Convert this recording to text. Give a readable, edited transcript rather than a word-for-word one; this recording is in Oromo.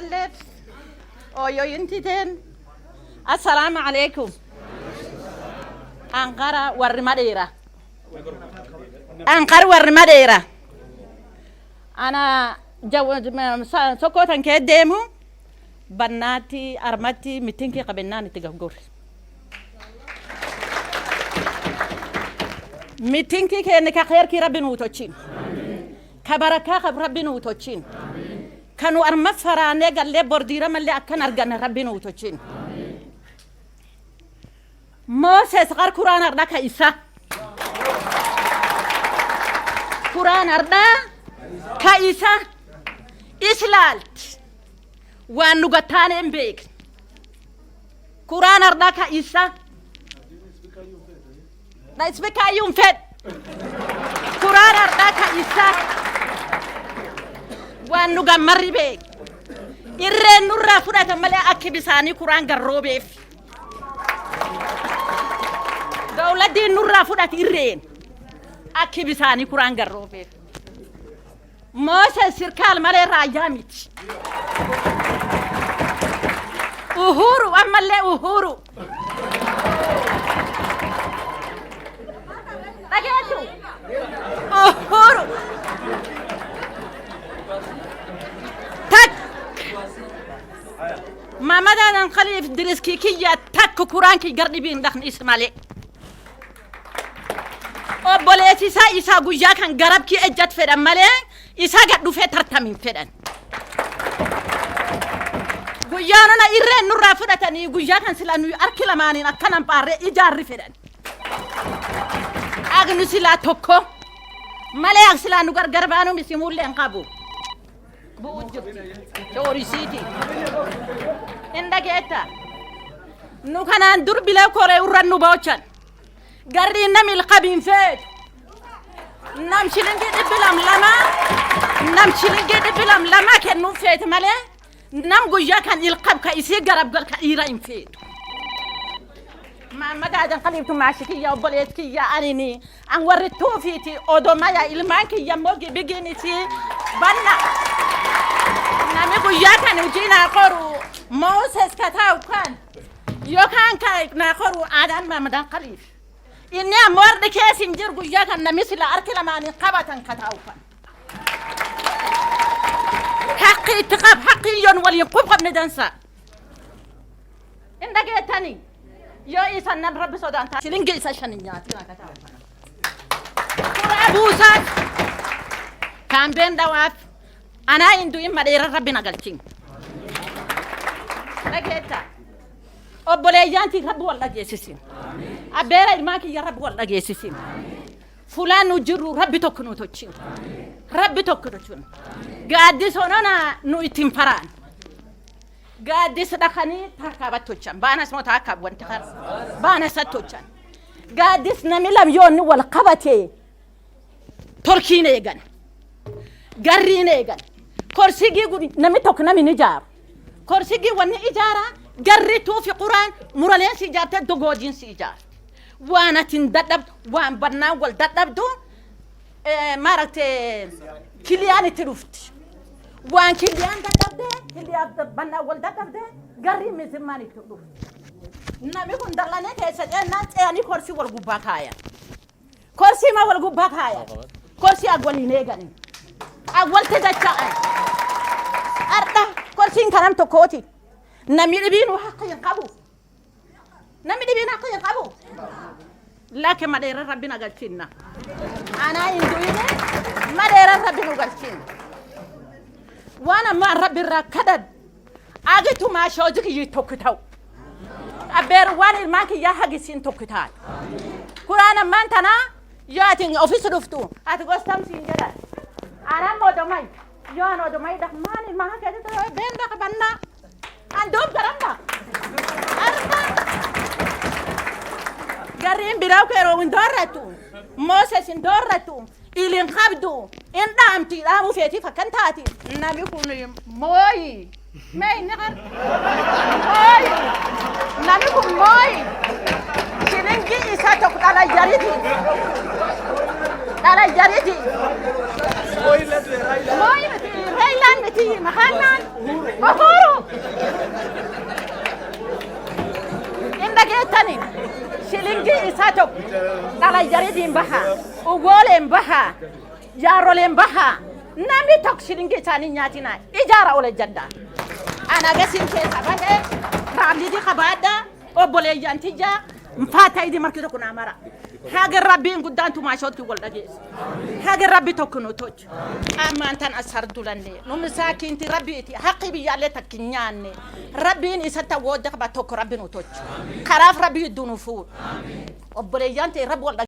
Malef. Oyo yintiten. Assalamu alaikum. Ankara warri Madeira. Ankara warri Madeira. Ana sokotan ke demu bannati armati mitinki qabennani tigagor. Mitinki ke ne ka khair ki rabbin wutochin. Kabaraka khab rabbin wutochin. Kanu arma farane galle bordira malle akkan argan rabbin wutochin. Moses gar Quran arda ka Isa. Quran arda ka Isa. Islalt. Wan nugatane mbek. Quran arda ka Isa. Na isbeka yum fet. Quran arda ka Isa. Wan nugamari bek. Irre nurra fudata male akibisani Quran garrobe. Dawladdi nurra fudat irreen akibisani Quran garrobe. Moses sirkal male rajamit. Uhuru amalle uhuru. Agetu. Uhuru. Tak. Mamadan Khalif Driski kiya tak Quran ki gardi bin dakhn Ismaili. Oboleti isa guyya kan garab ki ejjat fedan male isa gaddu fe tartamin fedan. Guyya na irre nurra fudatani guyya kan silanu arkila manin akkanan pare ijarri fedan. Agnu sila tokko male ak silanu gargarbanu misimulle enqabu. Buujju chori siti. Endageta nu kanan durbile kore urrannu bawchan. Garri namil qabin fet. Nam shilingi dibilam lama kenu fet male. Nam guyya kan ilqab ka isi garab gal ka ira in fet. Ma madadan qalibtu mashiki ya boletki ya anini an warritu fiti odomaya ilmanki ya mogi bigini si banna. Nami guyya kan ujina qoru Moses kataw kan. Yo kan kai na qoru adan mamadan qalib. Inni amor de kesin jirgu yakan na misla arkila mani qabatan katawfa haqqi taqab haqqi yon wali qubqab nidansa inda getani yo isa nan rabbi sodan ta silingi isa shaninyati na katawfa abusa kan benda waf ana indu imma de rabbina galcin nageta obole yanti rabbi walla jesisin abera ilmaki ya rabbi walla jesisin fulanu jiru rabbi tokkunu tochin rabbi tokkunu gaddi sonona nu itin faran gaddi sadakani takabat tochan bana smo takab wanti khar bana satochan gaddi namilam yon wal qabate torkine gan garrine gan korsigi nami tokkna min ijar korsigi wani ijara garri tu fi Quran muralen si jarta dogojin si jar wana tindadab wan banna wal dadabdu marakte kiliyani tiruft wan kiliyan dadabde kiliyan banna wal dadabde garri mizmani tiruft nabi kun dalane ke sajana tsani korsi wal gubakaya korsi ma wal gubakaya korsi agwaline gani agwal tajacha arda korsi karam to koti نميربين وحق ينقبوا نميربين حق ينقبوا لكن ما دير ربنا قالتنا أنا إندويني ما دير ربنا قالتنا وأنا مع رب الركض أجتو ما شوجك يتوكتاو أبير واني الماكي يا حقسين توكتال كرانا ما أنتنا ياتين أوفيس رفتو أتقول سين جدا أنا مودماي يا نودماي ده ماني ما هكذا بين ده كبنا عندهم كلامنا أربعة قرين براو كيرو اندورتو موسى اندورتو إلين خبدو إن دامتي دامو فيتي فكنتاتي نبي كوني موي ماي نغر موي نبي كون موي شلنجي إساتوك على جريدي على جريدي موي متي ريلان متي مخانان أخورو tok dala jaridin baha ugolen baha jarolen baha nami tok shilingi tani nyatina ijara ole jadda ana gasin ke sabate rabli di khabada obole yantija mfata idi markido kuna mara haga rabbi ngudantu ma shoti golda ges haga rabbi tokkuno toj amma antan asardulande no misakin ti rabbi ti haqqi bi yalle takinyane rabbi ni sata wodda ba tok rabbi no toj kharaf rabbi dunufu obole yanti rabbi